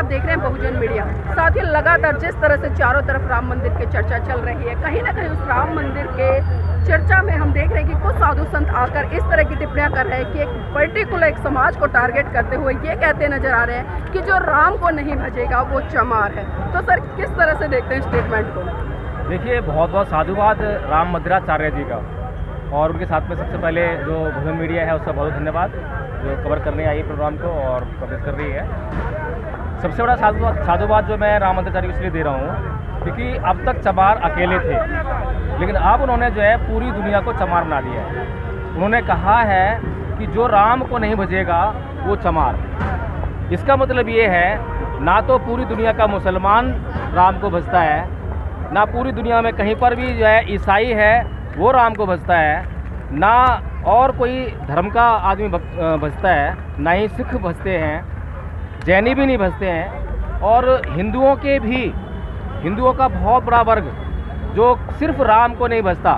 आप देख रहे हैं बहुजन मीडिया। साथ ही लगातार जिस तरह से चारों तरफ राम मंदिर की चर्चा चल रही है, कहीं ना कहीं उस राम मंदिर के चर्चा में हम देख रहे हैं कि कुछ साधु संत आकर इस तरह की टिप्पणियां कर रहे हैं कि एक पर्टिकुलर एक समाज को टारगेट करते हुए ये कहते नजर आ रहे हैं कि जो राम को नहीं भजेगा वो चमार है। तो सर किस तरह से देखते हैं स्टेटमेंट को? देखिए, बहुत बहुत साधुवाद राम मंदिराचार्य जी का, और उनके साथ में सबसे पहले जो बहुजन मीडिया है उसका बहुत धन्यवाद जो कवर करने आई प्रोग्राम को और कवरेज कर रही है। सबसे बड़ा साधुवाद जो मैं राम मंदिराचार्य को इसलिए दे रहा हूँ क्योंकि अब तक चमार अकेले थे, लेकिन अब उन्होंने जो है पूरी दुनिया को चमार बना दिया है। उन्होंने कहा है कि जो राम को नहीं भजेगा वो चमार। इसका मतलब ये है, ना तो पूरी दुनिया का मुसलमान राम को भजता है, ना पूरी दुनिया में कहीं पर भी जो है ईसाई है वो राम को भजता है, ना और कोई धर्म का आदमी भजता है, ना ही सिख भजते हैं, जैनी भी नहीं भजते हैं, और हिंदुओं का बहुत बड़ा वर्ग जो सिर्फ राम को नहीं भजता,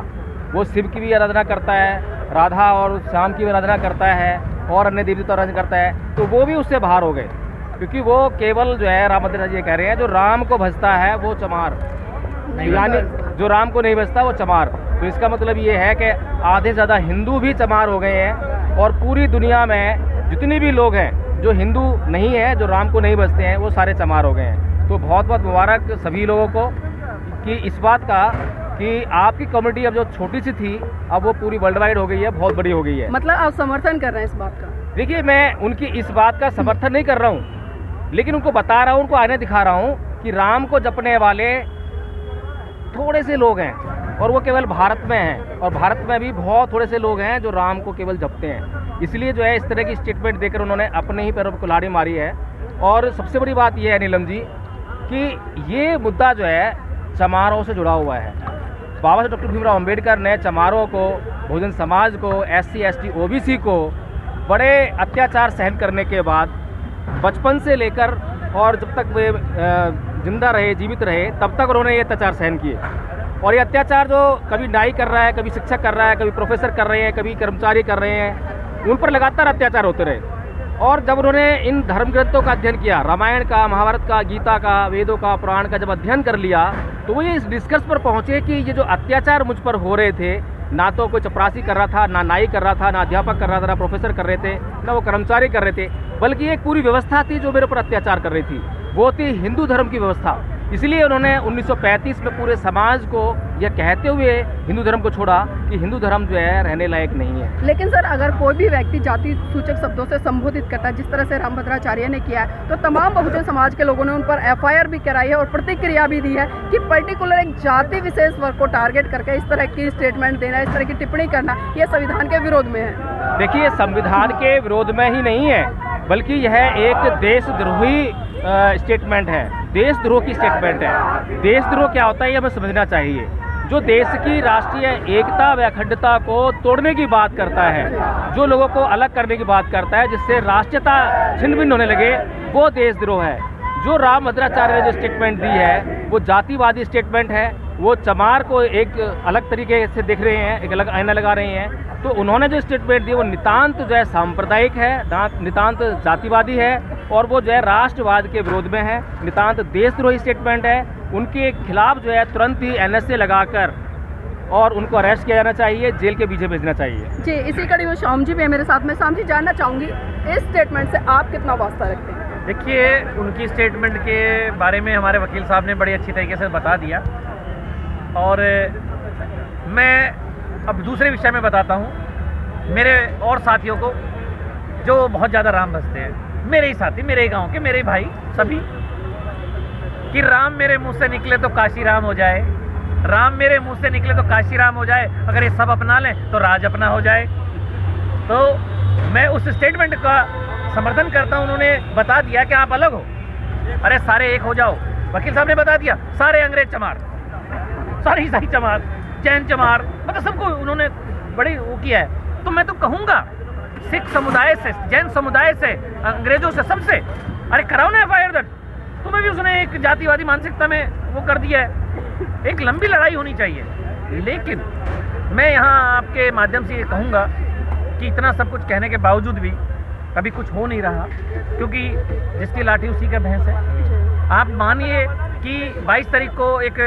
वो शिव की भी आराधना करता है, राधा और श्याम की भी आराधना करता है, और अन्य देवी की आराधना करता है, तो वो भी उससे बाहर हो गए क्योंकि वो केवल जो है राम मंदिर जी कह रहे हैं जो राम को भजता है वो चमार, यानी जो राम को नहीं भजता वो चमार। तो इसका मतलब ये है कि आधे से ज़्यादा हिंदू भी चमार हो गए हैं, और पूरी दुनिया में जितने भी लोग हैं जो हिंदू नहीं है, जो राम को नहीं भजते हैं, वो सारे चमार हो गए हैं। तो बहुत बहुत मुबारक सभी लोगों को कि इस बात का कि आपकी कम्युनिटी अब जो छोटी सी थी अब वो पूरी वर्ल्ड वाइड हो गई है, बहुत बड़ी हो गई है। मतलब आप समर्थन कर रहे हैं इस बात का? देखिए, मैं उनकी इस बात का समर्थन नहीं कर रहा हूँ, लेकिन उनको बता रहा हूँ, उनको आने दिखा रहा हूँ कि राम को जपने वाले थोड़े से लोग हैं, और वो केवल भारत में हैं, और भारत में भी बहुत थोड़े से लोग हैं जो राम को केवल जपते हैं। इसलिए जो है इस तरह की स्टेटमेंट देकर उन्होंने अपने ही पैरों पर कुल्हाड़ी मारी है। और सबसे बड़ी बात यह है नीलम जी कि ये मुद्दा जो है चमारों से जुड़ा हुआ है। बाबा साहब डॉक्टर भीमराव अम्बेडकर ने चमारों को, बहुजन समाज को, SC ST OBC को बड़े अत्याचार सहन करने के बाद बचपन से लेकर और जब तक वे जिंदा रहे, जीवित रहे, तब तक उन्होंने ये अत्याचार सहन किए। और ये अत्याचार जो कभी नाई कर रहा है, कभी शिक्षक कर रहा है, कभी प्रोफेसर कर रहे हैं, कभी कर्मचारी कर रहे हैं, उन पर लगातार अत्याचार होते रहे। और जब उन्होंने इन धर्म ग्रंथों का अध्ययन किया, रामायण का, महाभारत का, गीता का, वेदों का, पुराण का जब अध्ययन कर लिया, तो वो ये इस डिस्कस पर पहुँचे कि ये जो अत्याचार मुझ पर हो रहे थे, ना तो कोई चपरासी कर रहा था, ना नाई कर रहा था, ना अध्यापक कर रहा था, ना प्रोफेसर कर रहे थे, ना वो कर्मचारी कर रहे थे, बल्कि एक पूरी व्यवस्था थी जो मेरे ऊपर अत्याचार कर रही थी। वो थी हिंदू धर्म की व्यवस्था। इसलिए उन्होंने 1935 में पूरे समाज को यह कहते हुए हिंदू धर्म को छोड़ा कि हिंदू धर्म जो है रहने लायक नहीं है। लेकिन सर, अगर कोई भी व्यक्ति जाति सूचक शब्दों से संबोधित करता है, जिस तरह से रामभद्राचार्य ने किया है, तो तमाम बहुजन समाज के लोगों ने उन पर FIR भी कराई है और प्रतिक्रिया भी दी है कि पर्टिकुलर एक जाति विशेष वर्ग को टारगेट करके इस तरह की स्टेटमेंट देना, इस तरह की टिप्पणी करना, ये संविधान के विरोध में है। देखिए, संविधान के विरोध में ही नहीं है, बल्कि यह एक देशद्रोही स्टेटमेंट है, देशद्रोह की स्टेटमेंट है। देशद्रोह क्या होता है ये हमें समझना चाहिए। जो देश की राष्ट्रीय एकता व अखंडता को तोड़ने की बात करता है, जो लोगों को अलग करने की बात करता है, जिससे राष्ट्रीयता छिन्न भिन्न होने लगे, वो देशद्रोह है। जो राम भद्राचार्य ने जो स्टेटमेंट दी है वो जातिवादी स्टेटमेंट है। वो चमार को एक अलग तरीके से देख रहे हैं, एक अलग आईना लगा रहे हैं। तो उन्होंने जो स्टेटमेंट दी वो नितांत जो है सांप्रदायिक है, नितांत जातिवादी है, और वो जो है राष्ट्रवाद के विरोध में है, नितांत देशद्रोही स्टेटमेंट है। उनके खिलाफ जो है तुरंत ही NSA लगाकर और उनको अरेस्ट किया जाना चाहिए, जेल के पीछे भेजना चाहिए। जी, इसी कड़ी में श्याम जी भी है मेरे साथ में। श्याम जी, जानना चाहूँगी इस स्टेटमेंट से आप कितना वास्ता रखते हैं? देखिए, उनकी स्टेटमेंट के बारे में हमारे वकील साहब ने बड़ी अच्छी तरीके से बता दिया, और मैं अब दूसरे विषय में बताता हूँ। मेरे और साथियों को जो बहुत ज़्यादा राम भजते हैं, मेरे ही साथी, मेरे ही गाँव के, मेरे ही भाई सभी, कि राम मेरे मुंह से निकले तो काशी राम हो जाए, राम मेरे मुंह से निकले तो काशी राम हो जाए, अगर ये सब अपना लें तो राज अपना हो जाए। तो मैं उस स्टेटमेंट का समर्थन करता हूँ। उन्होंने बता दिया कि आप अलग हो, अरे सारे एक हो जाओ। वकील साहब ने बता दिया सारे अंग्रेज चमार, सारे ईसाई चमार, जैन चमार, मतलब सबको उन्होंने बड़ी वो किया है। तो मैं तो कहूँगा सिख समुदाय से, जैन समुदाय से, अंग्रेजों से, सबसे, अरे कराओ ना FIR दर्ज। तुम्हें भी उसने एक जातिवादी मानसिकता में वो कर दिया है। एक लंबी लड़ाई होनी चाहिए। लेकिन मैं यहाँ आपके माध्यम से ये कहूँगा कि इतना सब कुछ कहने के बावजूद भी कभी कुछ हो नहीं रहा, क्योंकि जिसकी लाठी उसी का भैंस है। आप मानिए कि 22 तारीख को एक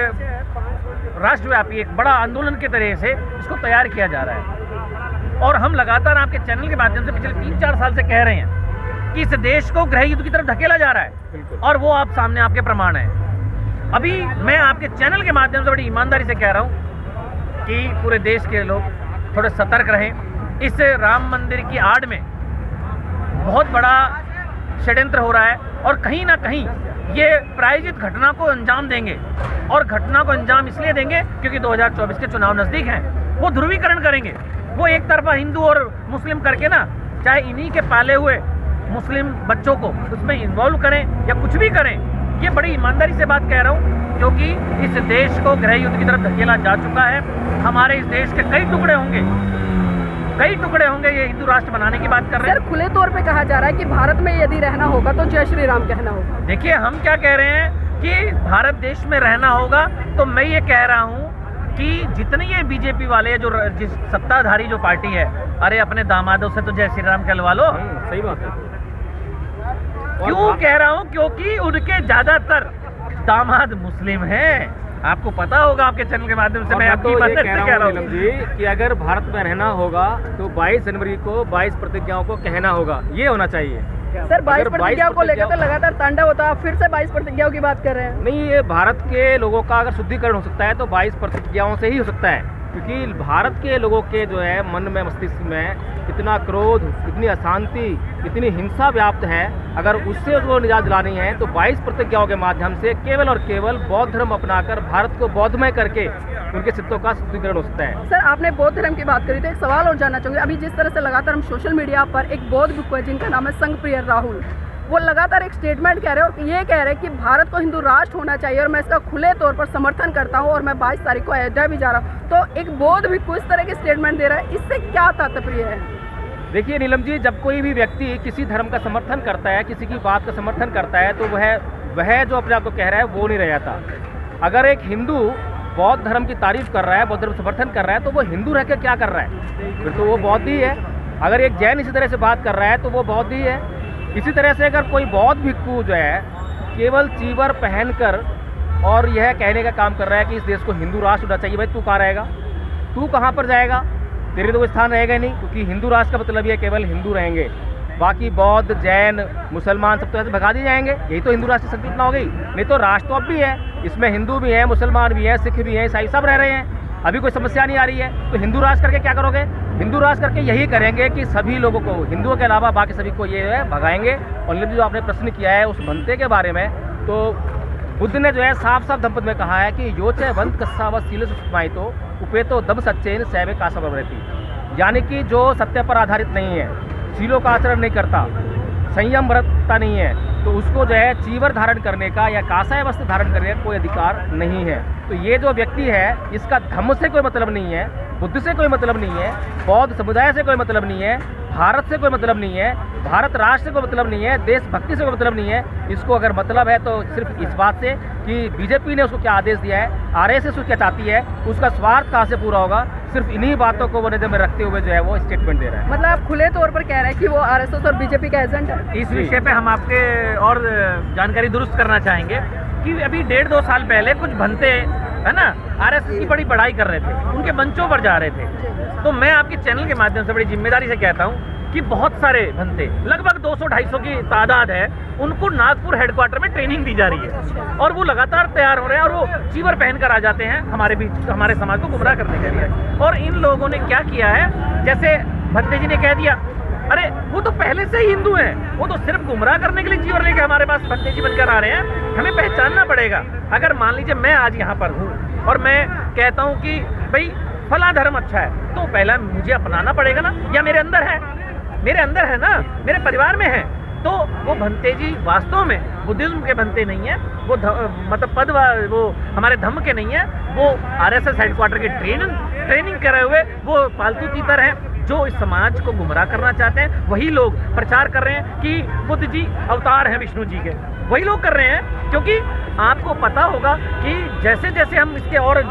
राष्ट्रव्यापी एक बड़ा आंदोलन के तरह से इसको तैयार किया जा रहा है, और हम लगातार आपके चैनल के माध्यम से पिछले 3-4 साल से कह रहे हैं कि इस देश को गृह युद्ध की तरफ धकेला जा रहा है, और वो आप सामने आपके प्रमाण हैं। अभी मैं आपके चैनल के माध्यम से बड़ी ईमानदारी से कह रहा हूँ कि पूरे देश के लोग थोड़े सतर्क रहें। इस राम मंदिर की आड़ में बहुत बड़ा षड्यंत्र हो रहा है, और कहीं ना कहीं ये प्रायोजित घटना को अंजाम देंगे, और घटना को अंजाम इसलिए देंगे क्योंकि 2024 के चुनाव नज़दीक हैं। वो ध्रुवीकरण करेंगे, वो एक तरफा हिंदू और मुस्लिम करके ना, चाहे इन्हीं के पाले हुए मुस्लिम बच्चों को उसमें इन्वॉल्व करें या कुछ भी करें। ये बड़ी ईमानदारी से बात कह रहा हूँ, क्योंकि इस देश को गृह युद्ध की तरफ धकेला जा चुका है। हमारे इस देश के कई टुकड़े होंगे ये हिंदू राष्ट्र बनाने की बात कर रहे हैं। सर, खुले तौर पे कहा जा रहा है कि भारत में यदि रहना होगा तो जय श्री राम कहना होगा। देखिए, हम क्या कह रहे हैं कि भारत देश में रहना होगा, तो मैं ये कह रहा हूँ कि जितने ये बीजेपी वाले जो जिस सत्ताधारी जो पार्टी है, अरे अपने दामादों से तो जय श्री राम कहलवा लो। सही बात है। क्यों कह रहा हूँ? क्योंकि उनके ज्यादातर दामाद मुस्लिम हैं। आपको पता होगा, आपके चैनल के माध्यम से मैं आपकी मदद से कह रहा हूँ जी कि अगर भारत में रहना होगा तो 22 जनवरी को 22 प्रतिज्ञाओं को कहना होगा, ये होना चाहिए। सर, 22 प्रतिज्ञाओं को लेकर तो लगातार तांडव होता है, आप फिर से 22 प्रतिज्ञाओं की बात कर रहे हैं। नहीं, ये भारत के लोगों का अगर शुद्धिकरण हो सकता है तो 22 प्रतिज्ञाओं से ही हो सकता है, क्योंकि भारत के लोगों के जो है मन में, मस्तिष्क में इतना क्रोध, इतनी अशांति, इतनी हिंसा व्याप्त है। अगर उससे उसको निजात दिलानी है तो 22 प्रतिज्ञाओं के माध्यम से केवल और केवल बौद्ध धर्म अपनाकर भारत को बौद्धमय करके उनके चित्तों का शुद्धिकरण हो सकता है। सर, आपने बौद्ध धर्म की बात करी तो एक सवाल और जानना चाहूँगी। अभी जिस तरह से लगातार हम सोशल मीडिया पर एक बौद्ध भिक्षु है जिनका नाम है संघप्रिय राहुल, वो लगातार एक स्टेटमेंट कह रहे हैं और ये कह रहे हैं कि भारत को हिंदू राष्ट्र होना चाहिए, और मैं इसका खुले तौर पर समर्थन करता हूँ, और मैं 22 तारीख को अयोध्या भी जा रहा हूँ। तो एक बौद्ध भिक्षु इस तरह के स्टेटमेंट दे रहा है, इससे क्या तात्पर्य है? देखिए नीलम जी, जब कोई भी व्यक्ति किसी धर्म का समर्थन करता है, किसी की बात का समर्थन करता है, तो वह जो अपने आप को कह रहा है वो नहीं रह जाता। अगर एक हिंदू बौद्ध धर्म की तारीफ कर रहा है, बौद्ध धर्म समर्थन कर रहा है, तो वो हिंदू रह कर क्या कर रहा है? फिर तो वो बौद्ध ही है। अगर एक जैन इसी तरह से बात कर रहा है तो वो बौद्ध ही है। इसी तरह से अगर कोई बौद्ध भिक्षु जो है केवल चीवर पहनकर और यह कहने का काम कर रहा है कि इस देश को हिंदू राष्ट्र होना चाहिए, भाई तू कहाँ रहेगा? तू कहाँ पर जाएगा? तेरे तो कोई स्थान रहेगा नहीं, क्योंकि हिंदू राष्ट्र का मतलब ये केवल हिंदू रहेंगे, बाकी बौद्ध, जैन, मुसलमान सब तो ऐसे भगा दिए जाएंगे। यही तो हिंदू राष्ट्र संकल्पना हो गई। नहीं तो राष्ट्र तो अब भी है, इसमें हिंदू भी है, मुसलमान भी है, सिख भी है, ईसाई सब रह रहे हैं। अभी कोई समस्या नहीं आ रही है, तो हिंदू राष्ट्र करके क्या करोगे? हिंदू राष्ट्र करके यही करेंगे कि सभी लोगों को, हिंदुओं के अलावा बाकी सभी को ये है भगाएंगे। और जो आपने प्रश्न किया है उस बनते के बारे में, तो बुद्ध ने जो है साफ साफ धम्मपद में कहा है कि यो च वंत कस्सा व सील सुषमाई तो उपेतो दम सच्चेन सैवे का सब रहती, यानी कि जो सत्य पर आधारित नहीं है, सीलों का आचरण नहीं करता, संयम बरतता नहीं है, तो उसको जो है चीवर धारण करने का या कासाय वस्त्र धारण करने का कोई अधिकार नहीं है। तो ये जो व्यक्ति है, इसका धम्म से कोई मतलब नहीं है, बुद्ध से कोई मतलब नहीं है, बौद्ध समुदाय से कोई मतलब नहीं है, भारत से कोई मतलब नहीं है, भारत राष्ट्र से कोई मतलब नहीं है, देशभक्ति से कोई मतलब नहीं है। इसको अगर मतलब है तो सिर्फ इस बात से कि बीजेपी ने उसको क्या आदेश दिया है, आरएसएस उसको क्या चाहती है, उसका स्वार्थ कहाँ से पूरा होगा, सिर्फ इन्हीं बातों को वो नजर में रखते हुए जो है वो स्टेटमेंट दे रहा है। मतलब आप खुले तौर पर कह रहे हैं कि वो आरएसएस और बीजेपी का एजेंट है। इस विषय पे हम आपके और जानकारी दुरुस्त करना चाहेंगे कि अभी 1.5-2 साल पहले कुछ भंते है ना आरएसएस की बड़ी बड़ाई कर रहे थे, उनके मंचों पर जा रहे थे। तो मैं आपके चैनल के माध्यम से बड़ी जिम्मेदारी से कहता हूँ कि बहुत सारे भंते, लगभग 200-250 की तादाद है, उनको नागपुर हेडक्वार्टर में ट्रेनिंग दी जा रही है, और वो लगातार तैयार हो रहे हैं, और वो चीवर पहनकर आ जाते हैं हमारे बीच, हमारे समाज को गुमराह करने के लिए। और इन लोगों ने क्या किया है, जैसे भंते जी ने कह दिया, अरे वो तो पहले से ही हिंदू हैं, वो तो सिर्फ गुमराह करने के लिए चीवर लेके हमारे पास भंते जी बनकर आ रहे हैं। हमें पहचानना पड़ेगा। अगर मान लीजिए मैं आज यहाँ पर हूँ और मैं कहता हूँ कि भाई फला धर्म अच्छा है, तो पहला मुझे अपनाना पड़ेगा ना, या मेरे अंदर है, मेरे अंदर है ना, मेरे परिवार में है। तो वो भंते जी वास्तव में बुद्धिज्म के भंते नहीं है, वो मतलब पद वो हमारे धम्म के नहीं है, वो आरएसएस हेडक्वार्टर के ट्रेनिंग करे हुए वो पालतू तीतर हैं जो इस समाज को गुमराह करना चाहते हैं। वही लोग प्रचार कर रहे हैं कि बुद्ध जी अवतार हैं विष्णु जी के, वही लोग कर रहे हैं। क्योंकि आपको पता होगा कि जैसे जैसे हम इसके और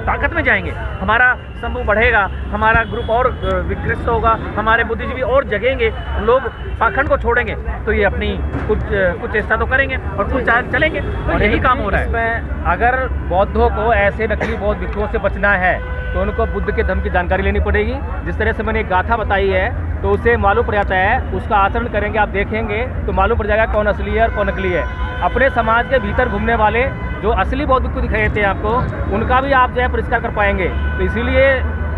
ताकत में जाएंगे, हमारा समूह बढ़ेगा, हमारा ग्रुप और विकसित होगा, हमारे बुद्धिजीवी और जगेंगे, लोग पाखंड को छोड़ेंगे, तो ये अपनी कुछ चेष्टा तो करेंगे और कुछ चलेंगे। तो यही काम हो रहा है। इसमें अगर बौद्धों को ऐसे नकली बौद्ध भिक्षुओं से बचना है तो उनको बुद्ध के धर्म की जानकारी लेनी पड़ेगी। जिस तरह से मैंने एक गाथा बताई है तो उसे मालूम पड़ जाता है, उसका आचरण करेंगे, आप देखेंगे तो मालूम पड़ जाएगा कौन असली है और कौन नकली है। अपने समाज के भीतर घूमने वाले जो असली बौद्ध भिक्षु दिखाई देते हैं आपको, उनका भी आप जो है परिष्कार कर पाएंगे। तो इसीलिए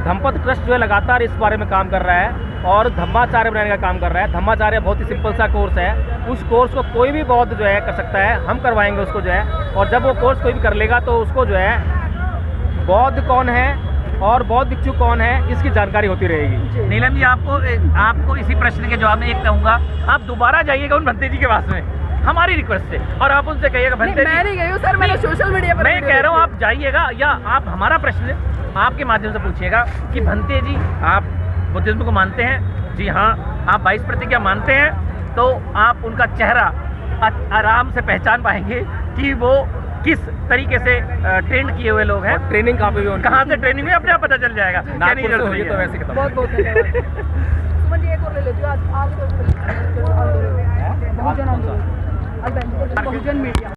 धम्मपथ ट्रस्ट जो है लगातार इस बारे में काम कर रहा है और धम्माचार्य बनाने का काम कर रहा है। धम्माचार्य बहुत ही सिंपल सा कोर्स है, उस कोर्स को कोई भी बौद्ध जो है कर सकता है, हम करवाएंगे उसको जो है। और जब वो कोर्स कोई भी कर लेगा तो उसको जो है बौद्ध कौन है और बौद्ध भिक्षु कौन है इसकी जानकारी होती रहेगी। नीलम जी, आपको इसी प्रश्न के जवाब में एक कहूँगा, आप दोबारा जाइएगा उन भंते जी के पास में, हमारी रिक्वेस्ट है, और आप उनसे कहिएगा भंते जी। मैं नहीं गई हूँ सर, मैंने सोशल मीडिया पर मैं कह रहा हूँ आप जाइएगा, या आप हमारा प्रश्न आपके माध्यम से पूछिएगा कि भंते जी आप बुद्धिज्म को मानते हैं? जी हाँ। आप 22 प्रतिज्ञा मानते हैं? तो आप उनका चेहरा आराम से पहचान पाएंगे कि वो किस तरीके से ट्रेंड किए हुए लोग हैं। ट्रेनिंग कहाँ पे भी कहाँ से ट्रेनिंग हुई अपने आप पता चल जाएगा। नागपुर से हुई तो वैसे खत्म। बहुत बहुत धन्यवाद। सुमन जी एक और ले लेती हूँ आज बहुजन मीडिया।